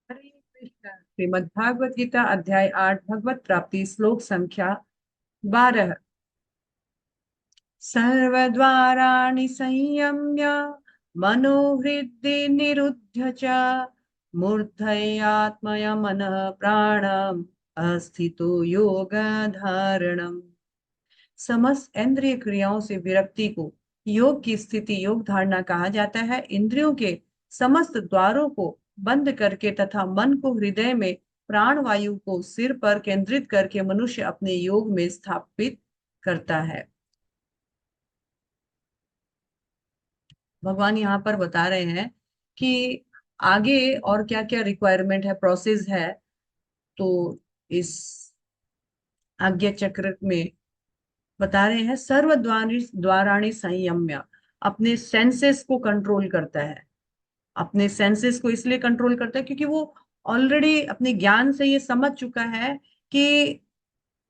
हरे कृष्ण। श्रीमद् भागवत गीता अध्याय 8 भगवत प्राप्ति श्लोक संख्या 12। सर्वद्वाराणि संयम्य मनोहृदि निरुध्य च मूर्धयात्मया मनः प्राणम अस्थितो योग धारणम। समस्त इंद्रिय क्रियाओं से विरक्ति को योग की स्थिति योग धारणा कहा जाता है। इंद्रियों के समस्त द्वारों को बंद करके तथा मन को हृदय में प्राण वायु को सिर पर केंद्रित करके मनुष्य अपने योग में स्थापित करता है। भगवान यहाँ पर बता रहे हैं कि आगे और क्या क्या रिक्वायरमेंट है, प्रोसेस है। तो इस आज्ञा चक्र में बता रहे हैं सर्व द्वाराणी संयम्य, अपने सेंसेस को कंट्रोल करता है। अपने सेंसेस को इसलिए कंट्रोल करता है क्योंकि वो ऑलरेडी अपने ज्ञान से ये समझ चुका है कि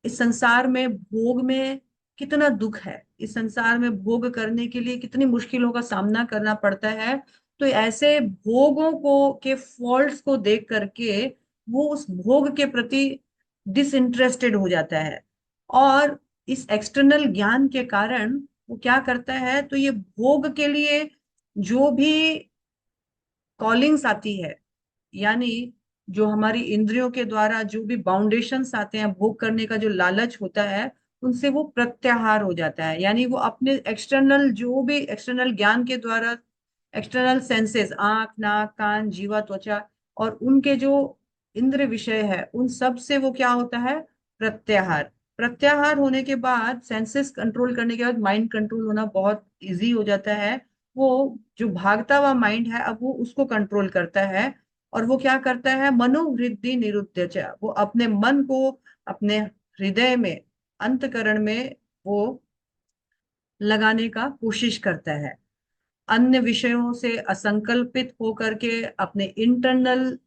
इस संसार में भोग में कितना दुख है, इस संसार में भोग करने के लिए कितनी मुश्किलों का सामना करना पड़ता है। तो ऐसे भोगों को के फॉल्ट्स को देख करके वो उस भोग के प्रति डिसइंटरेस्टेड हो जाता है। और इस एक्सटर्नल ज्ञान के कारण वो क्या करता है, तो ये भोग के लिए जो भी कॉलिंग्स आती है, यानी जो हमारी इंद्रियों के द्वारा जो भी बाउंडेशंस आते हैं, भोग करने का जो लालच होता है, उनसे वो प्रत्याहार हो जाता है। यानी वो अपने एक्सटर्नल जो भी एक्सटर्नल ज्ञान के द्वारा एक्सटर्नल सेंसेस आंख नाक कान जीवा त्वचा और उनके जो इंद्र विषय है उन सब से वो क्या होता है, प्रत्याहार। प्रत्याहार होने के बाद सेंसेस कंट्रोल करने के बाद माइंड कंट्रोल होना बहुत इजी हो जाता है। वो जो भागता हुआ माइंड है अब वो उसको कंट्रोल करता है। और वो क्या करता है, मनोवृद्धि निरुद्ध च, वो अपने मन को अपने हृदय में अंतकरण में वो लगाने का कोशिश करता है। अन्य विषयों से असंकल्पित होकर के अपने इंटरनल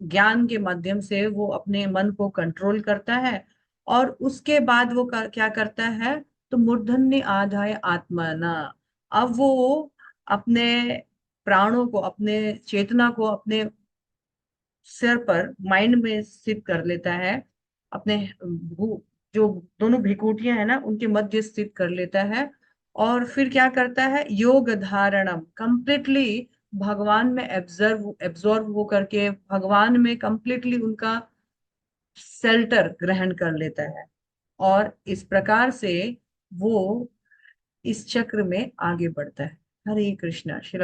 ज्ञान के माध्यम से वो अपने मन को कंट्रोल करता है। और उसके बाद वो क्या करता है, तो मूर्धन्य आधाय आत्मना, अब वो अपने प्राणों को अपने चेतना को अपने सिर पर माइंड में स्थित कर लेता है। अपने जो दोनों भ्रिकुटियां है ना उनके मध्य स्थित कर लेता है। और फिर क्या करता है, योग धारणम, कंप्लीटली भगवान में एब्जॉर्व हो करके भगवान में कंप्लीटली उनका शेल्टर ग्रहण कर लेता है। और इस प्रकार से वो इस चक्र में आगे बढ़ता है। हरे कृष्णा। श्रील